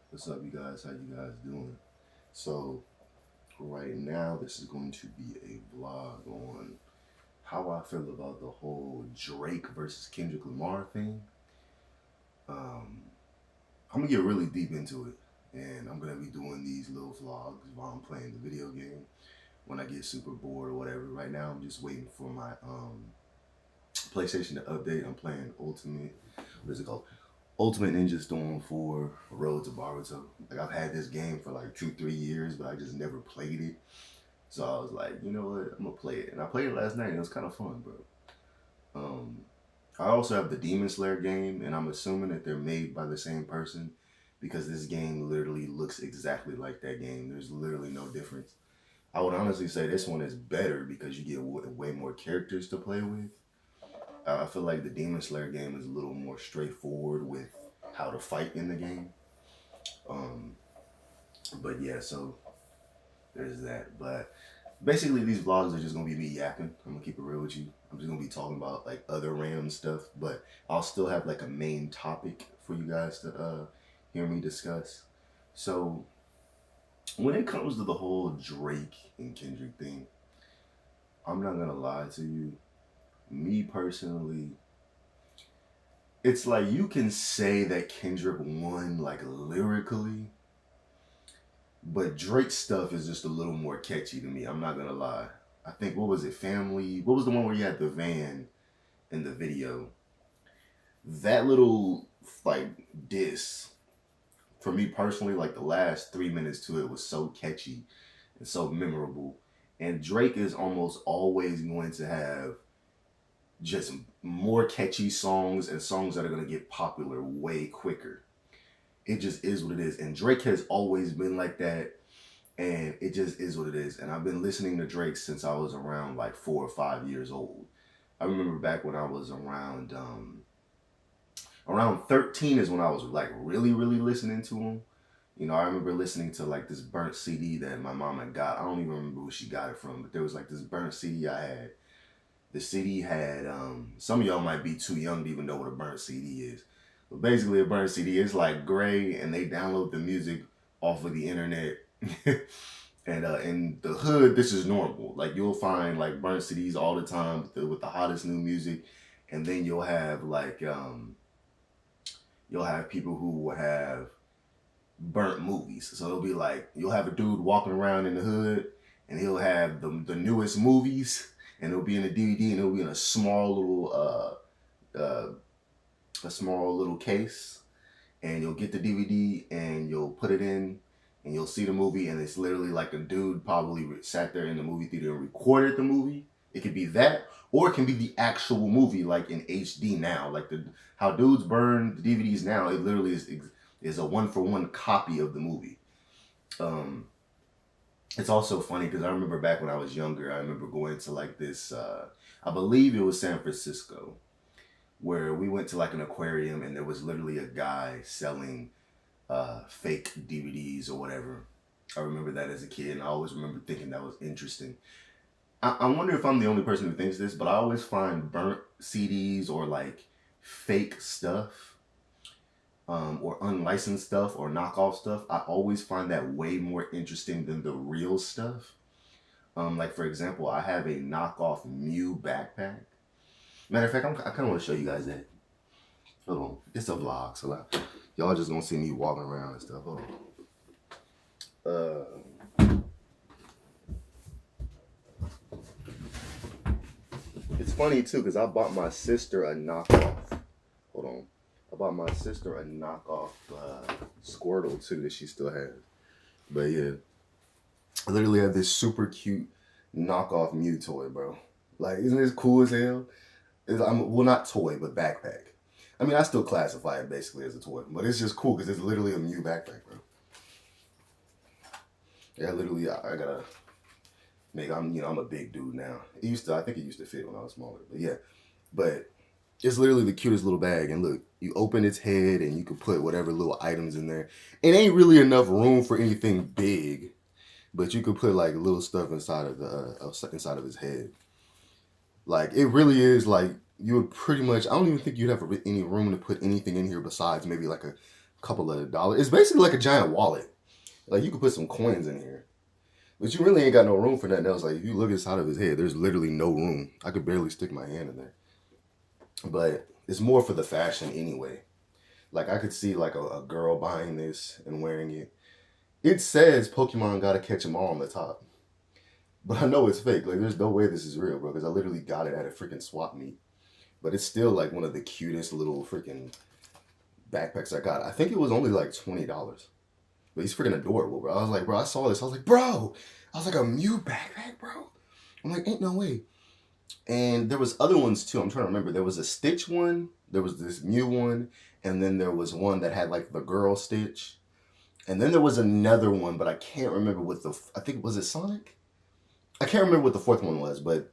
What's up, you guys? How you guys doing? So, right now, this is going to be a vlog on how I feel about the whole Drake versus Kendrick Lamar thing. Um, I'm gonna get really deep into it, and I'm gonna be doing these little vlogs while I'm playing the video game when I get super bored or whatever. Right now, I'm just waiting for my PlayStation to update. I'm playing Ultimate. What is it called? Ultimate Ninja Storm 4 Road to Baruto. Like I've had this game for like 2, 3 years, but I just never played it. So I was like, you know what, I'm gonna play it. And I played it last night and it was kind of fun, bro. Um, I also have the Demon Slayer game, and I'm assuming that they're made by the same person because this game literally looks exactly like that game. There's literally no difference. I would honestly say this one is better because you get way more characters to play with. I feel like the Demon Slayer game is a little more straightforward with how to fight in the game. Um, but yeah, so there's that. But basically, these vlogs are just gonna be me yapping. I'm gonna keep it real with you. I'm just gonna be talking about like other random stuff, but I'll still have like a main topic for you guys to hear me discuss. So when it comes to the whole Drake and Kendrick thing, I'm not gonna lie to you. Me personally, it's like you can say that Kendrick won like lyrically, but Drake's stuff is just a little more catchy to me. I'm not gonna lie. I think what was it, Family? What was the one where you had the van in the video? That little like diss for me personally, like the last 3 minutes to it was so catchy and so memorable. And Drake is almost always going to have just more catchy songs and songs that are gonna get popular way quicker. It just is what it is. And Drake has always been like that. And it just is what it is. And I've been listening to Drake since I was around like 4 or 5 years old. I remember back when I was around 13 is when I was like really listening to him. You know, I remember listening to like this burnt CD that my mom had got. I don't even remember where she got it from, but there was like this burnt CD I had. The CD had some of y'all might be too young to even know what a burnt CD is. But basically a burnt CD is like gray and they download the music off of the internet. And in the hood, this is normal. Like you'll find like burnt CDs all the time with the hottest new music, and then you'll have people who will have burnt movies. So it'll be like you'll have a dude walking around in the hood, and he'll have the newest movies, and it'll be in a DVD, and it'll be in a small little case, and you'll get the DVD and you'll put it in and you'll see the movie, and it's literally like a dude probably sat there in the movie theater and recorded the movie. It could be that, or it can be the actual movie, like in HD now. Like the how dudes burn the DVDs now, it literally is a 1-for-1 copy of the movie. Um, it's also funny because I remember back when I was younger, I remember going to like this. I believe it was San Francisco, where we went to like an aquarium, and there was literally a guy selling fake DVDs or whatever. I remember that as a kid, and I always remember thinking that was interesting. I wonder if I'm the only person who thinks this, but I always find burnt CDs or like fake stuff, or unlicensed stuff or knockoff stuff. I always find that way more interesting than the real stuff. Like for example, I have a knockoff Mew backpack. Matter of fact, I kind of want to show you guys that. Hold on, it's a vlog, so y'all just gonna see me walking around and stuff. Hold on. It's funny too because I bought my sister a knockoff. Hold on. I bought my sister a knockoff Squirtle too that she still has. But yeah, I literally have this super cute knockoff Mew toy, bro. Like, isn't this cool as hell? Well, not toy, but backpack. I mean, I still classify it basically as a toy, but it's just cool because it's literally a Mew backpack, bro. Yeah, literally, I gotta make. I'm a big dude now. I think it used to fit when I was smaller, but yeah. But it's literally the cutest little bag, and look, you open its head, and you can put whatever little items in there. It ain't really enough room for anything big, but you could put like little stuff inside of inside of his head. Like it really is like you would pretty much. I don't even think you'd have any room to put anything in here besides maybe like couple of dollars. It's basically like a giant wallet. Like you could put some coins in here. But you really ain't got no room for nothing else. Like if you look inside of his head, there's literally no room. I could barely stick my hand in there. But it's more for the fashion anyway. Like I could see like a girl buying this and wearing it. It says Pokemon gotta catch them all on the top. But I know it's fake. Like there's no way this is real, bro. Because I literally got it at a freaking swap meet. But it's still like one of the cutest little freaking backpacks I got. I think it was only like $20. But he's freaking adorable, bro. I was like, bro, I saw this. I was like, bro. I was like, a Mew backpack, bro. I'm like, ain't no way. And there was other ones too. I'm trying to remember. There was a Stitch one. There was this Mew one. And then there was one that had like the girl Stitch. And then there was another one, but I can't remember what I think, was it Sonic? I can't remember what the fourth one was, but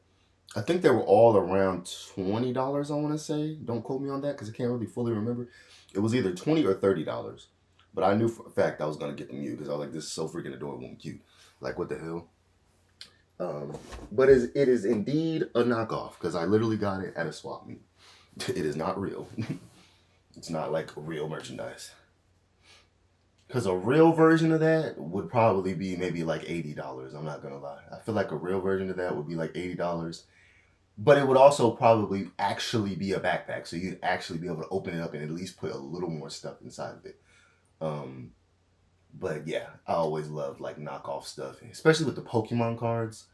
I think they were all around $20, I want to say. Don't quote me on that because I can't really fully remember. It was either $20 or $30. But I knew for a fact I was going to get the Mew because I was like, this is so freaking adorable and cute. Like, what the hell? But it is indeed a knockoff because I literally got it at a swap meet. It is not real. It's not like real merchandise. Because a real version of that would probably be maybe like $80. I'm not going to lie. I feel like a real version of that would be like $80. But it would also probably actually be a backpack. So you'd actually be able to open it up and at least put a little more stuff inside of it. But yeah, I always loved like knockoff stuff, especially with the Pokemon cards.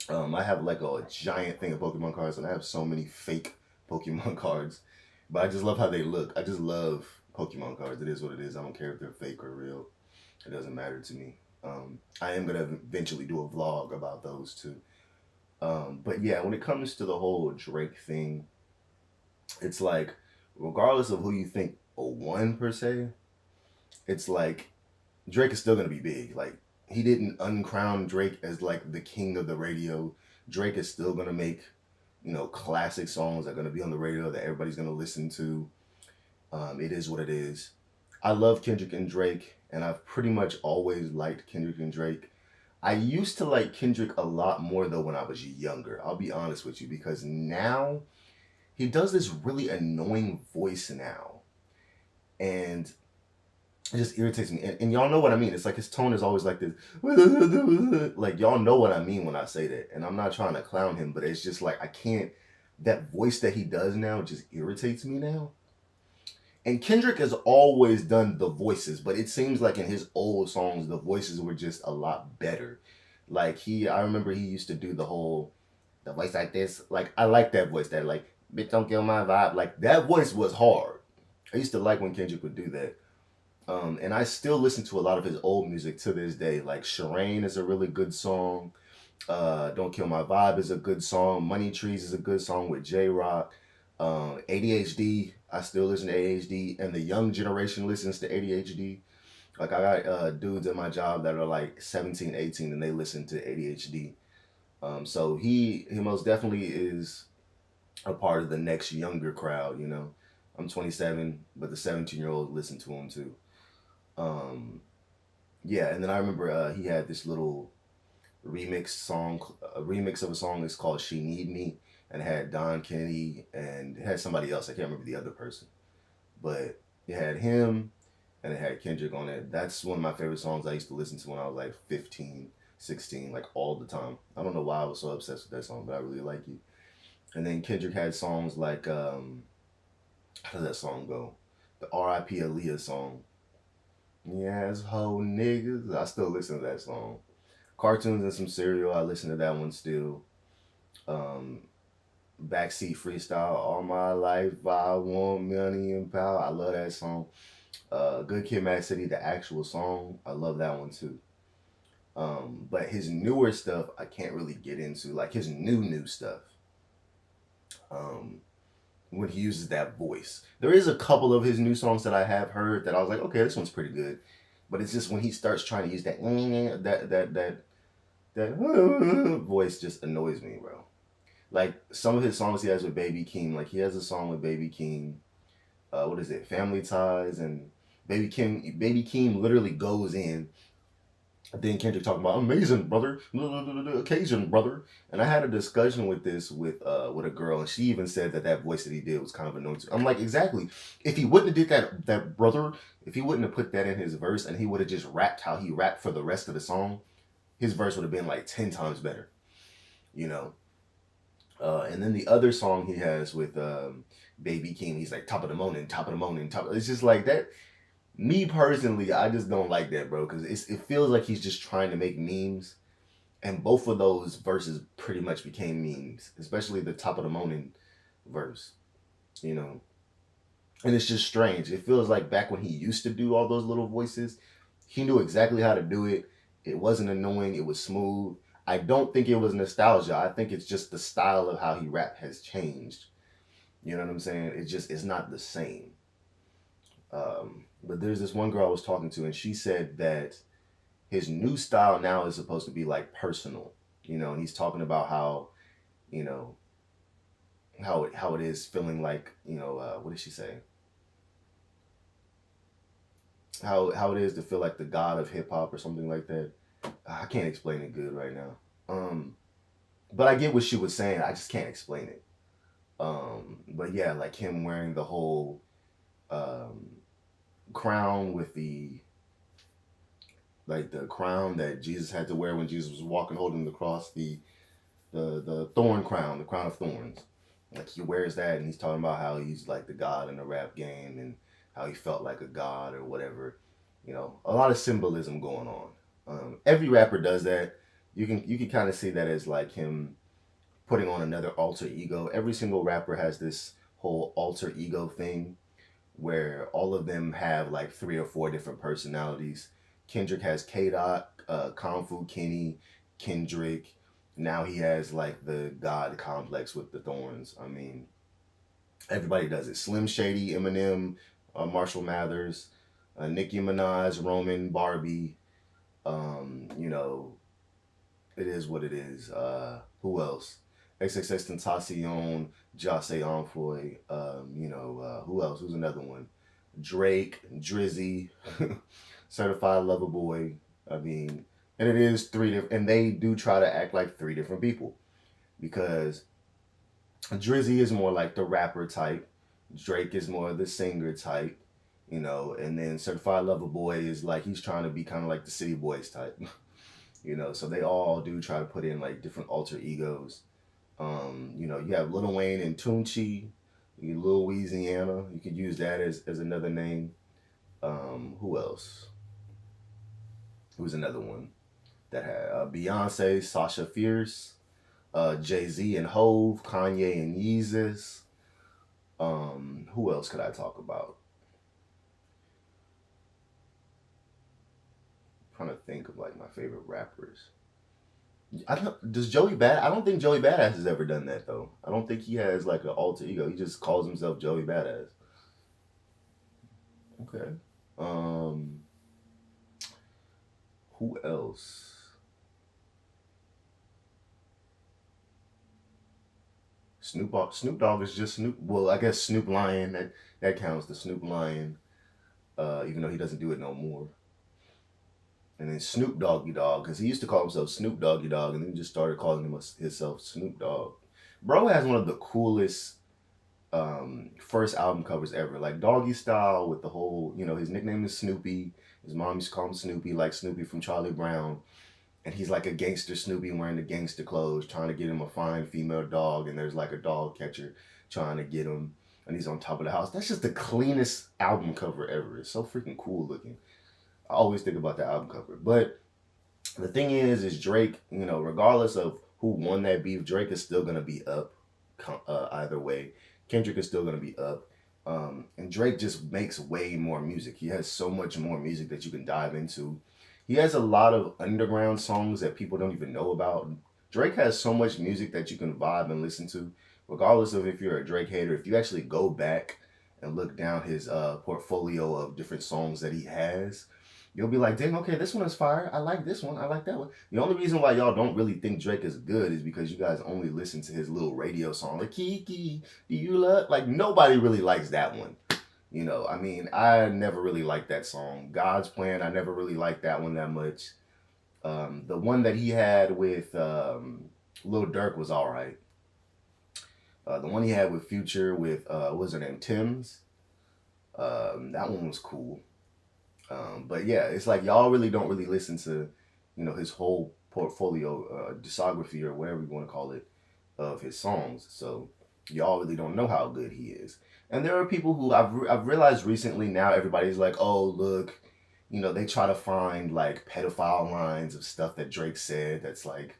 I have like a giant thing of Pokemon cards, and I have so many fake Pokemon cards. But I just love how they look. I just love Pokemon cards. It is what it is. I don't care if they're fake or real. It doesn't matter to me. I am gonna eventually do a vlog about those too. But yeah, when it comes to the whole Drake thing, it's like, regardless of who you think won per se, it's like Drake is still gonna be big. Like he didn't uncrown Drake as like the king of the radio. Drake is still gonna make, classic songs that are gonna be on the radio that everybody's gonna listen to. It is what it is. I love Kendrick and Drake, and I've pretty much always liked Kendrick and Drake. I used to like Kendrick a lot more though when I was younger. I'll be honest with you, because now he does this really annoying voice now. And it just irritates me. And y'all know what I mean. It's like his tone is always like this. Like, y'all know what I mean when I say that. And I'm not trying to clown him, but it's just like, I can't. That voice that he does now just irritates me now. And Kendrick has always done the voices, but it seems like in his old songs, the voices were just a lot better. Like, I remember he used to do the voice like this. Like, I like that voice, that like, bitch, don't kill my vibe. Like, that voice was hard. I used to like when Kendrick would do that. And I still listen to a lot of his old music to this day. Like Shireen is a really good song. Don't Kill My Vibe is a good song. Money Trees is a good song with J-Rock. ADHD, I still listen to ADHD. And the young generation listens to ADHD. Like I got dudes at my job that are like 17, 18 and they listen to ADHD. So he most definitely is a part of the next younger crowd, I'm 27, but the 17-year-olds listen to him too. Yeah, and then I remember he had this little remix of a song that's called She Need Me, and it had Don Kennedy, and it had somebody else, I can't remember the other person. But it had him, and it had Kendrick on it. That's one of my favorite songs I used to listen to when I was like 15, 16, like all the time. I don't know why I was so obsessed with that song, but I really like it. And then Kendrick had songs like, how does that song go? The R.I.P. Aaliyah song. Yes, ho niggas. I still listen to that song. Cartoons and Some Cereal, I listen to that one still. Backseat Freestyle, All My Life, I Want Money and Power. I love that song. Good Kid, Mad City, the actual song, I love that one too. But his newer stuff, I can't really get into. Like his new stuff. When he uses that voice. There is a couple of his new songs that I have heard that I was like, okay, this one's pretty good. But it's just when he starts trying to use that voice just annoys me, bro. Like some of his songs he has with Baby Keem, like he has a song with Baby Keem, what is it, Family Ties, and Baby Keem literally goes in Then Kendrick talking about amazing brother, occasion brother, and I had a discussion with this with a girl, and she even said that that voice that he did was kind of annoying. I'm like, exactly. If he wouldn't have did that brother, if he wouldn't have put that in his verse, and he would have just rapped how he rapped for the rest of the song, his verse would have been like 10 times better, you know. And then the other song he has with Baby King, he's like top of the morning, top of the morning, top. It's just like that. Me personally, I just don't like that, bro, because it feels like he's just trying to make memes, and both of those verses pretty much became memes, especially the top of the morning verse, you know. And it's just strange. It feels like back when he used to do all those little voices, he knew exactly how to do it. It wasn't annoying. It was smooth. I don't think it was nostalgia. I think it's just the style of how he rap has changed. You know what I'm saying? It's not the same. But there's this one girl I was talking to, and she said that his new style now is supposed to be like personal, you know, and he's talking about how, you know, how it is feeling like, you know, what did she say? How it is to feel like the god of hip hop or something like that. I can't explain it good right now. But I get what she was saying. I just can't explain it. But yeah, like him wearing the whole um, crown with the like the crown that Jesus had to wear when Jesus was walking holding the cross, the thorn crown, the crown of thorns. Like he wears that, and he's talking about how he's like the god in the rap game, and how he felt like a god or whatever. You know, a lot of symbolism going on. Every rapper does that. You can kind of see that as like him putting on another alter ego. Every single rapper has this whole alter ego thing where all of them have like 3 or 4 different personalities. Kendrick has K Dot, Kung Fu Kenny, Kendrick. Now he has like the God complex with the thorns. I mean, everybody does it. Slim Shady, Eminem, Marshall Mathers, Nicki Minaj, Roman, Barbie. You know, it is what it is. Who else? XXX Tentacion, Jose Enfoy. Who else? Who's another one? Drake, Drizzy, Certified Lover Boy. I mean, and it is 3 different, and they do try to act like 3 different people because Drizzy is more like the rapper type, Drake is more the singer type, you know, and then Certified Lover Boy is like he's trying to be kind of like the City Boys type, you know. So they all do try to put in like different alter egos. You know, you have Lil Wayne and Tunchi, Lil Louisiana. You could use that as another name. Who else? Who's another one that had Beyonce, Sasha Fierce, Jay-Z and Hove, Kanye and Yeezus. Who else could I talk about? I'm trying to think of like my favorite rappers. I don't think Joey Badass has ever done that though. I don't think he has like an alter ego. He just calls himself Joey Badass. Okay. Um, who else? Snoop Dogg is just Snoop. Well, I guess Snoop Lion that counts. The Snoop Lion, even though he doesn't do it no more. And then Snoop Doggy Dogg, because he used to call himself Snoop Doggy Dogg, and then he just started calling himself Snoop Dogg. Bro has one of the coolest first album covers ever, like Doggy Style with the whole, you know, his nickname is Snoopy. His mom used to call him Snoopy, like Snoopy from Charlie Brown. And he's like a gangster Snoopy wearing the gangster clothes, trying to get him a fine female dog, and there's like a dog catcher trying to get him, and he's on top of the house. That's just the cleanest album cover ever. It's so freaking cool looking. I always think about the album cover. But the thing is Drake, you know, regardless of who won that beef, Drake is still gonna be up either way. Kendrick is still gonna be up. And Drake just makes way more music. He has so much more music that you can dive into. He has a lot of underground songs that people don't even know about. Drake has so much music that you can vibe and listen to, regardless of if you're a Drake hater. If you actually go back and look down his portfolio of different songs that he has, you'll be like, dang, okay, this one is fire. I like this one. I like that one. The only reason why y'all don't really think Drake is good is because you guys only listen to his little radio song, like Kiki, do you love? Like, nobody really likes that one. You know, I mean, I never really liked that song. God's Plan, I never really liked that one that much. The one that he had with Lil Durk was all right. The one he had with Future with what was her name, Tim's. That one was cool. But yeah, it's like y'all really don't really listen to, his whole portfolio, discography or whatever you want to call it, of his songs. So y'all really don't know how good he is. And there are people who I've realized recently now everybody's like, oh look, they try to find like pedophile lines of stuff that Drake said that's like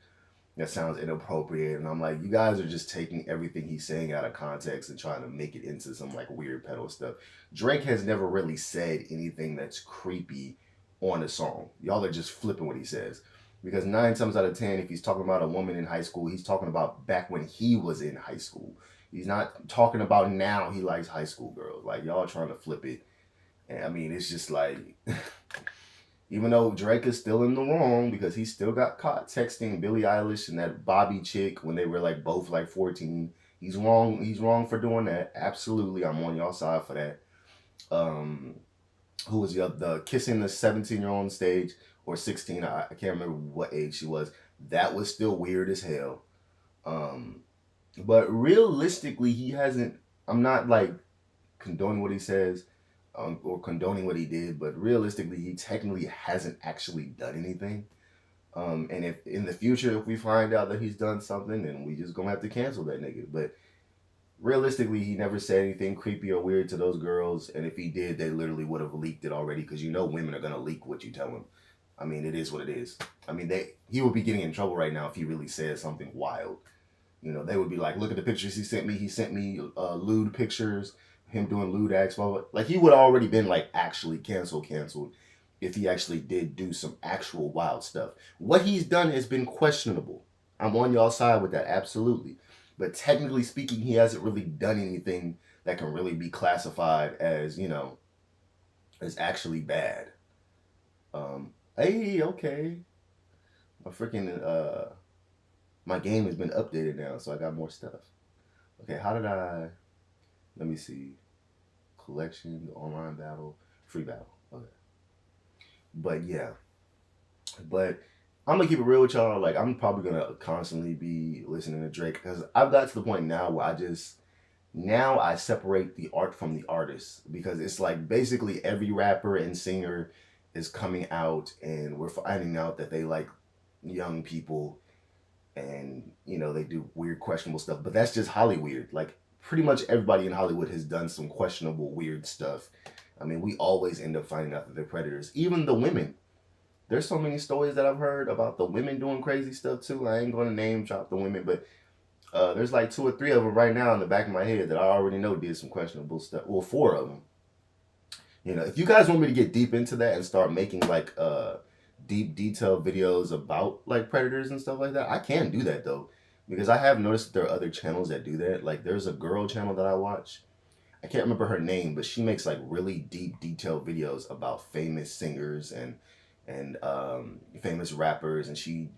that sounds inappropriate, and I'm like, you guys are just taking everything he's saying out of context and trying to make it into some like weird pedo stuff. Drake has never really said anything that's creepy on a song. Y'all are just flipping what he says. Because 9 times out of 10, if he's talking about a woman in high school, he's talking about back when he was in high school. He's not talking about now he likes high school girls. Like, y'all trying to flip it. And I mean, it's just like, even though Drake is still in the wrong because he still got caught texting Billie Eilish and that Bobby chick when they were like both like 14. He's wrong. He's wrong for doing that. Absolutely, I'm on y'all side for that. Who was the kissing the 17-year-old on stage or 16? I can't remember what age she was. That was still weird as hell. But realistically, he hasn't. I'm not like condoning what he says. Or condoning what he did, but realistically, he technically hasn't actually done anything. And if in the future, if we find out that he's done something, then we just gonna have to cancel that nigga. But realistically, he never said anything creepy or weird to those girls. And if he did, they literally would have leaked it already, because women are gonna leak what you tell them. I mean, it is what it is. I mean, he would be getting in trouble right now if he really said something wild. They would be like, look at the pictures he sent me. He sent me lewd pictures. Him doing lewd acts, like he would have already been like actually canceled if he actually did do some actual wild stuff. What he's done has been questionable. I'm on y'all side with that, absolutely. But technically speaking, he hasn't really done anything that can really be classified as, as actually bad. Hey, okay. My game has been updated now, so I got more stuff. Okay, let me see. Collection, online battle, free battle. Okay. But yeah. But I'm gonna keep it real with y'all. Like, I'm probably gonna constantly be listening to Drake, because I've got to the point now where I separate the art from the artist, because it's like basically every rapper and singer is coming out and we're finding out that they like young people and they do weird, questionable stuff. But that's just Hollywood. Like, pretty much everybody in Hollywood has done some questionable, weird stuff. I mean, we always end up finding out that they're predators. Even the women. There's so many stories that I've heard about the women doing crazy stuff too. I ain't going to name drop the women, but there's like 2 or 3 of them right now in the back of my head that I already know did some questionable stuff. Well, 4 of them. If you guys want me to get deep into that and start making like deep, detailed videos about like predators and stuff like that, I can do that though. Because I have noticed that there are other channels that do that. Like, there's a girl channel that I watch. I can't remember her name, but she makes like really deep, detailed videos about famous singers and famous rappers, and she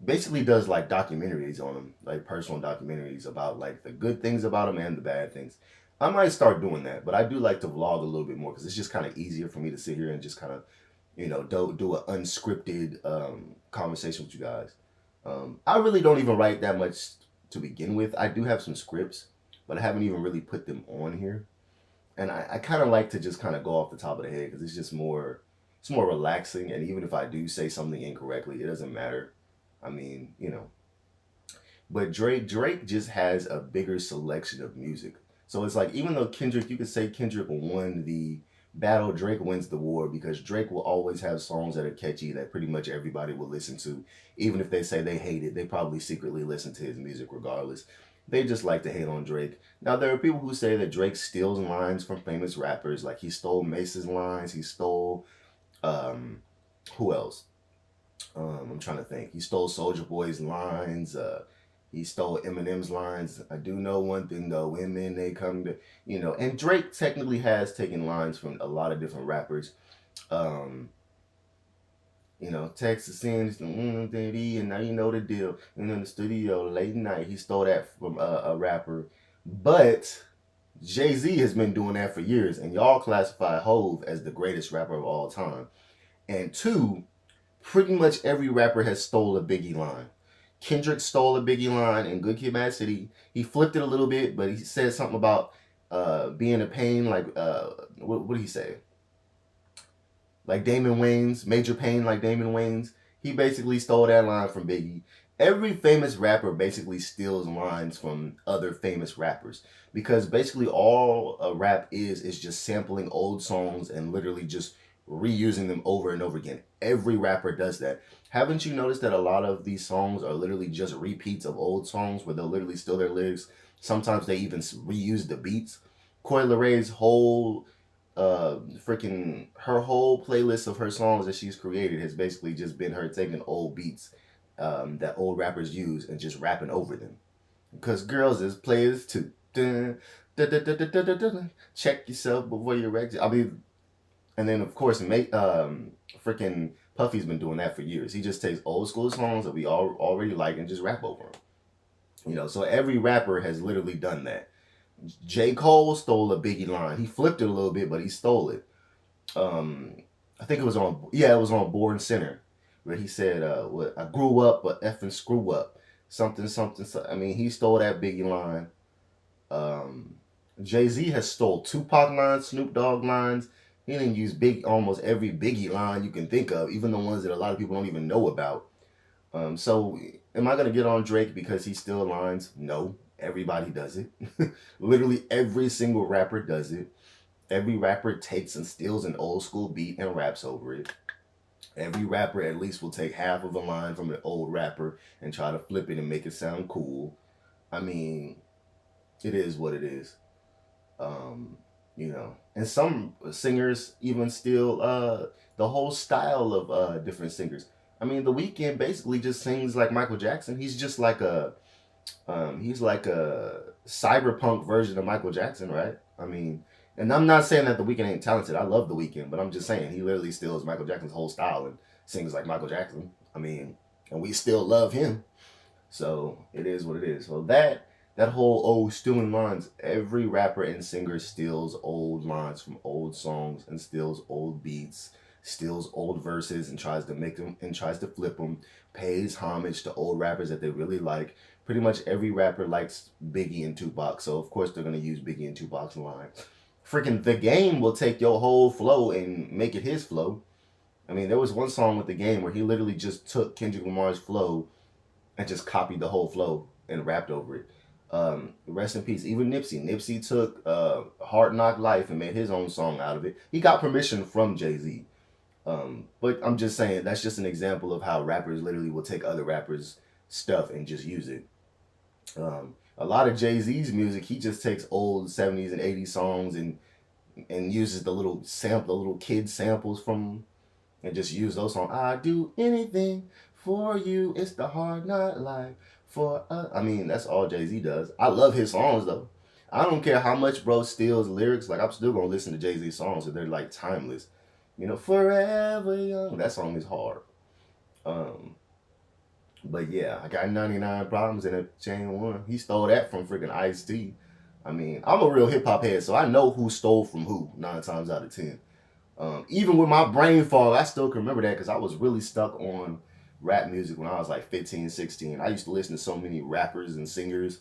basically does like documentaries on them, like personal documentaries about like the good things about them and the bad things. I might start doing that, but I do like to vlog a little bit more because it's just kind of easier for me to sit here and just kind of, do an unscripted conversation with you guys. I really don't even write that much to begin with. I do have some scripts, but I haven't even really put them on here. And I kind of like to just kind of go off the top of the head because it's more relaxing. And even if I do say something incorrectly, it doesn't matter. I mean, But Drake just has a bigger selection of music. So it's like, even though Kendrick, you could say Kendrick won the battle, Drake wins the war, because Drake will always have songs that are catchy that pretty much everybody will listen to. Even if they say they hate it, they probably secretly listen to his music regardless. They just like to hate on Drake. Now, there are people who say that Drake steals lines from famous rappers. Like, he stole Mace's lines. He stole, who else? I'm trying to think. He stole Soulja Boy's lines. He stole Eminem's lines. I do know one thing though, women, they come to, and Drake technically has taken lines from a lot of different rappers. Texas sins, and now you know the deal. And in the studio, late night, he stole that from a rapper. But Jay-Z has been doing that for years, and y'all classify Hove as the greatest rapper of all time. And 2, pretty much every rapper has stole a Biggie line. Kendrick stole a Biggie line in Good Kid, Mad City. He flipped it a little bit, but he said something about being a pain. Like what did he say? Like Damon Wayans, Major Pain, like Damon Wayans. He basically stole that line from Biggie. Every famous rapper basically steals lines from other famous rappers because basically all a rap is just sampling old songs and literally just reusing them over and over again. Every rapper does that. Haven't you noticed that a lot of these songs are literally just repeats of old songs where they'll literally steal their lyrics? Sometimes they even reuse the beats. Coi Leray's whole freaking her whole playlist of her songs that she's created has basically just been her taking old beats that old rappers use and just rapping over them. Because girls is players too. Dun, dun, dun, dun, dun, dun, dun, dun. Check yourself before you wreck. I mean, and then of course, freaking Puffy's been doing that for years. He just takes old school songs that we all already like and just rap over them. You know, so every rapper has literally done that. J. Cole stole a Biggie line. He flipped it a little bit, but he stole it. I think it was on Born Center, where he said, "What I grew up, but effing screw up, something, something." I mean, he stole that Biggie line. Jay-Z has stole Tupac lines, Snoop Dogg lines. He didn't use almost every Biggie line you can think of, even the ones that a lot of people don't even know about. So, am I gonna get on Drake because he steals lines? No. Everybody does it. Literally every single rapper does it. Every rapper takes and steals an old school beat and raps over it. Every rapper at least will take half of a line from an old rapper and try to flip it and make it sound cool. I mean, it is what it is. You know, and some singers even steal the whole style of different singers. I mean, The Weeknd basically just sings like Michael Jackson. He's just like he's like a cyberpunk version of Michael Jackson, right? I mean, and I'm not saying that The Weeknd ain't talented. I love The Weeknd, but I'm just saying he literally steals Michael Jackson's whole style and sings like Michael Jackson. I mean, and we still love him. So it is what it is. So that whole stealing lines, every rapper and singer steals old lines from old songs and steals old beats, steals old verses and tries to make them and tries to flip them, pays homage to old rappers that they really like. Pretty much every rapper likes Biggie and Tupac, so of course they're gonna use Biggie and Tupac's line. Freaking The Game will take your whole flow and make it his flow. I mean, there was one song with The Game where he literally just took Kendrick Lamar's flow and just copied the whole flow and rapped over it. Rest in peace. Even Nipsey. Nipsey took Hard Knock Life and made his own song out of it. He got permission from Jay-Z. But I'm just saying, that's just an example of how rappers literally will take other rappers' stuff and just use it. A lot of Jay-Z's music, he just takes old 70s and 80s songs and uses the little kid samples from and just use those songs. I do anything for you. It's the hard knock life for us. I mean, that's all Jay-Z does. I love his songs though. I don't care how much bro steals lyrics. Like, I'm still gonna listen to Jay-Z songs if they're like timeless. You know, Forever Young. That song is hard. But yeah, I got 99 Problems in a Chain One. He stole that from freaking Ice-T. I mean, I'm a real hip hop head, so I know who stole from who 9 times out of 10. Even with my brain fog, I still can remember that because I was really stuck on rap music when I was like 15, 16. I used to listen to so many rappers and singers.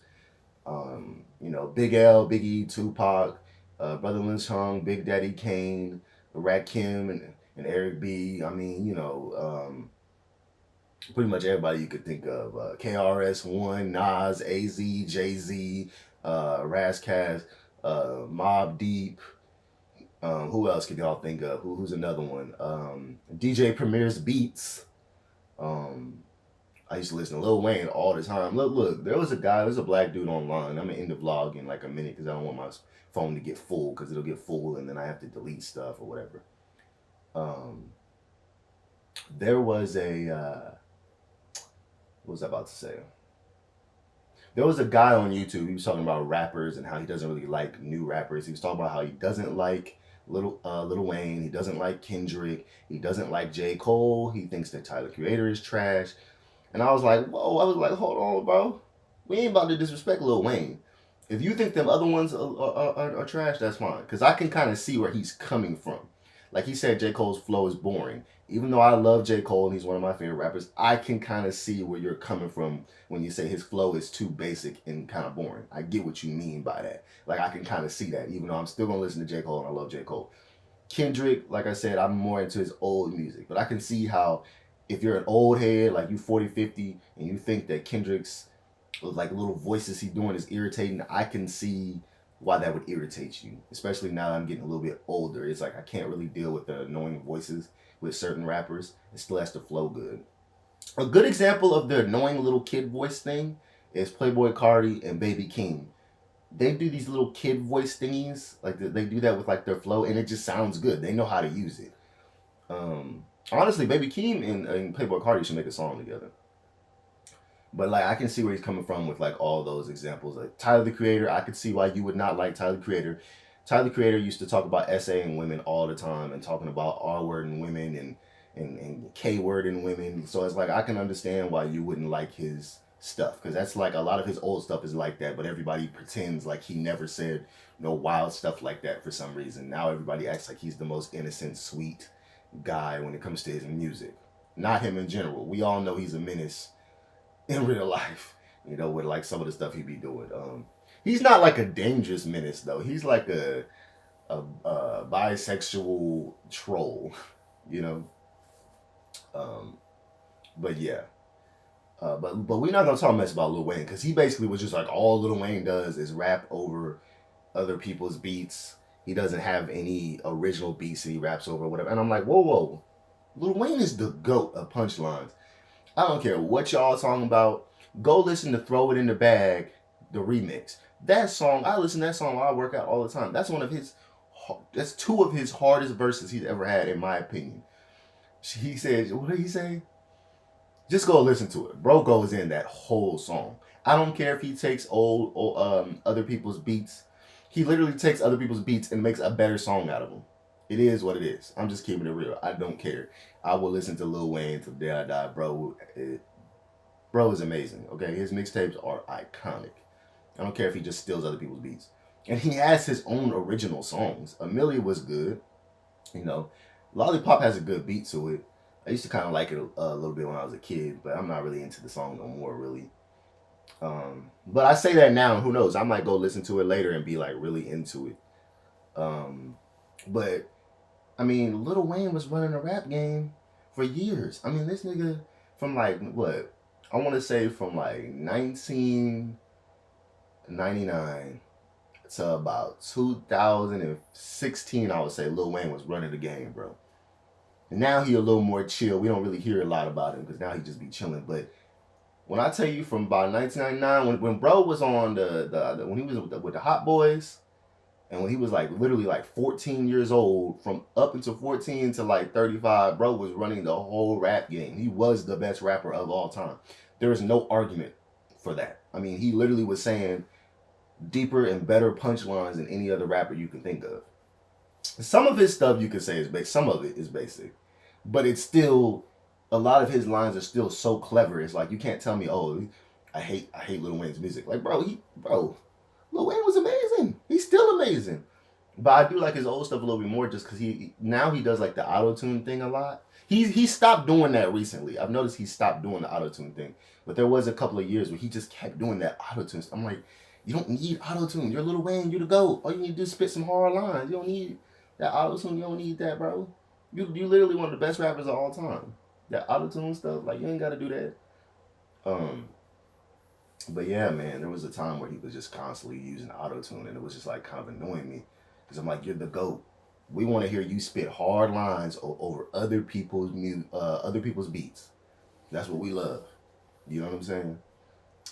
You know, Big L, Big E, Tupac, Brother Lynch Hung, Big Daddy Kane, Rakim, and Eric B. I mean, you know, pretty much everybody you could think of. KRS-One, Nas, AZ, Jay-Z, Razzcast, Mobb Deep. Who else could y'all think of? Who's another one? DJ Premier's Beats. I used to listen to Lil Wayne all the time. Look, there's a black dude online. I'm gonna end the vlog in like a minute because I don't want my phone to get full because it'll get full and then I have to delete stuff or whatever. There was what was I about to say? There was a guy on YouTube. He was talking about rappers and how he doesn't really like new rappers. He was talking about how he doesn't like Lil Wayne. He doesn't like Kendrick. He doesn't like J. Cole. He thinks that Tyler Creator is trash. And I was like, whoa. I was like, hold on, bro. We ain't about to disrespect Lil Wayne. If you think them other ones are trash, that's fine. Because I can kind of see where he's coming from. Like he said, J. Cole's flow is boring. Even though I love J. Cole and he's one of my favorite rappers, I can kind of see where you're coming from when you say his flow is too basic and kind of boring. I get what you mean by that. Like I can kind of see that, even though I'm still gonna listen to J. Cole and I love J. Cole. Kendrick, like I said, I'm more into his old music, but I can see how if you're an old head, like you 40, 50, and you think that Kendrick's like little voices he doing is irritating, I can see why that would irritate you, especially now that I'm getting a little bit older. It's like I can't really deal with the annoying voices with certain rappers. It still has to flow good. A good example of the annoying little kid voice thing is Playboy Cardi and Baby King. They do these little kid voice thingies, like they do that with like their flow, and it just sounds good. They know how to use it. Honestly, Baby Keem and Playboy Cardi should make a song together. But like I can see where he's coming from with like all those examples. Like Tyler the Creator, I could see why you would not like Tyler the Creator. Tyler the Creator used to talk about essaying women all the time and talking about R word and women and K word and women. So it's like I can understand why you wouldn't like his stuff, because that's like a lot of his old stuff is like that, but everybody pretends like he never said no wild stuff like that for some reason. Now everybody acts like he's the most innocent, sweet guy when it comes to his music. Not him in general. We all know he's a menace in real life, you know, with like some of the stuff he be doing. He's not like a dangerous menace though. He's like a bisexual troll, you know. But yeah. But we're not gonna talk much about Lil Wayne, because he basically was just like, all Lil Wayne does is rap over other people's beats. He doesn't have any original beats that he raps over or whatever. And I'm like, whoa, Lil Wayne is the GOAT of punchlines. I don't care what y'all talking about. Go listen to Throw It in the Bag, the remix. That song, I listen to that song while I work out all the time. That's that's two of his hardest verses he's ever had, in my opinion. He said, what did he say? Just go listen to it. Bro goes in that whole song. I don't care if he takes other people's beats. He literally takes other people's beats and makes a better song out of them. It is what it is. I'm just keeping it real. I don't care. I will listen to Lil Wayne till the day I die, bro. Bro is amazing. Okay, his mixtapes are iconic. I don't care if he just steals other people's beats. And he has his own original songs. Amelia was good. You know, Lollipop has a good beat to it. I used to kind of like it a little bit when I was a kid, but I'm not really into the song no more, really. But I say that now, who knows? I might go listen to it later and be like really into it. But I mean, Lil Wayne was running a rap game for years. I mean, this nigga from like what? I want to say from like 1999 to about 2016, I would say Lil Wayne was running the game, bro. And now he a little more chill. We don't really hear a lot about him because now he just be chilling. But when I tell you from about 1999, when bro was on when he was with the Hot Boys, and when he was like literally like 14 years old, from up until 14 to like 35, bro was running the whole rap game. He was the best rapper of all time. There is no argument for that. I mean, he literally was saying deeper and better punchlines than any other rapper you can think of. Some of his stuff you could say is basic. Some of it is basic. But it's still, a lot of his lines are still so clever. It's like, you can't tell me, oh, I hate Lil Wayne's music. Like, bro, Lil Wayne was amazing. He's still amazing. But I do like his old stuff a little bit more just because now he does like the auto-tune thing a lot. He stopped doing that recently. I've noticed he stopped doing the auto-tune thing. But there was a couple of years where he just kept doing that auto-tune. I'm like, you don't need auto-tune. You're Lil Wayne. You're the GOAT. All you need to do is spit some hard lines. You don't need that auto-tune. You don't need that, bro. You literally one of the best rappers of all time. That auto-tune stuff, like, you ain't got to do that. But yeah, man, there was a time where he was just constantly using auto-tune, and it was just like kind of annoying me. Because I'm like, you're the GOAT. We want to hear you spit hard lines over other people's beats. That's what we love. You know what I'm saying?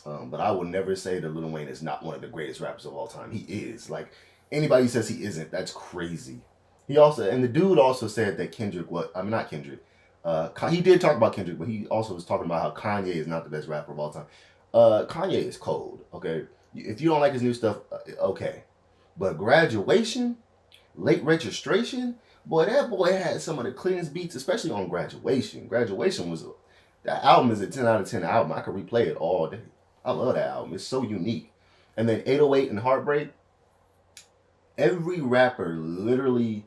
But I will never say that Lil Wayne is not one of the greatest rappers of all time. He is. Like, anybody who says he isn't, that's crazy. He also, and the dude also said that Kendrick, not Kendrick. He did talk about Kendrick, but he also was talking about how Kanye is not the best rapper of all time. Kanye is cold, okay? If you don't like his new stuff, okay. But Graduation, Late Registration, boy, that boy had some of the cleanest beats, especially on Graduation. Graduation that album is a 10 out of 10 album. I could replay it all day. I love that album. It's so unique. And then 808 and Heartbreak, every rapper literally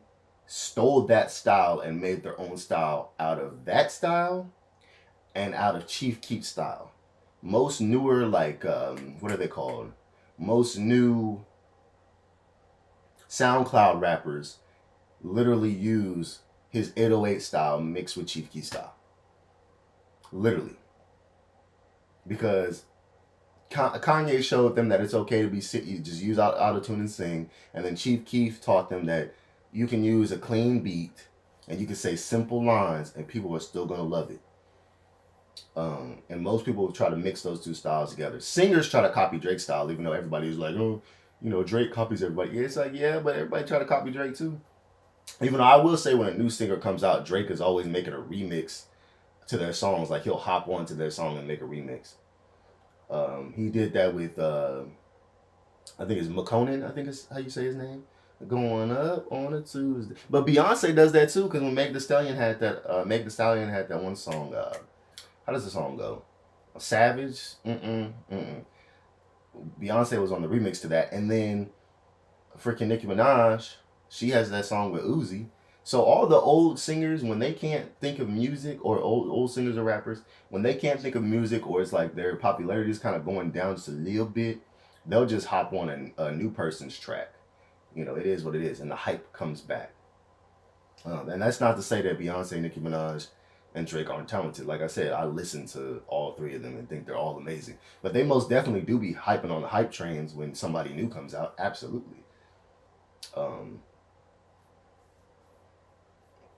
stole that style and made their own style out of that style and out of Chief Keef's style. Most newer, like, what are they called? Most new SoundCloud rappers literally use his 808 style mixed with Chief Keef style. Literally. Because Kanye showed them that it's okay to be you just use auto-tune and sing, and then Chief Keef taught them that you can use a clean beat and you can say simple lines and people are still gonna love it. And most people try to mix those two styles together. Singers try to copy Drake's style, even though everybody's like, oh, you know, Drake copies everybody. It's like, yeah, but everybody try to copy Drake too. Even though I will say when a new singer comes out, Drake is always making a remix to their songs. Like he'll hop onto their song and make a remix. He did that with I think it's McConan. I think is how you say his name. Going up on a Tuesday. But Beyonce does that too, because when Meg Thee Stallion had that one song. How does the song go? Savage. Beyonce was on the remix to that, and then freaking Nicki Minaj, she has that song with Uzi. So all the old singers, when they can't think of music, or old singers or rappers, when they can't think of music, or it's like their popularity is kind of going down just a little bit, they'll just hop on a new person's track. You know, it is what it is, and the hype comes back. And that's not to say that Beyonce, Nicki Minaj, and Drake aren't talented. Like I said, I listen to all three of them and think they're all amazing. But they most definitely do be hyping on the hype trains when somebody new comes out. Absolutely.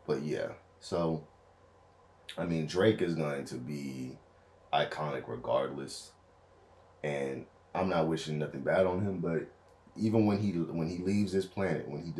But yeah, so I mean, Drake is going to be iconic regardless, and I'm not wishing nothing bad on him. But even when he leaves this planet, when he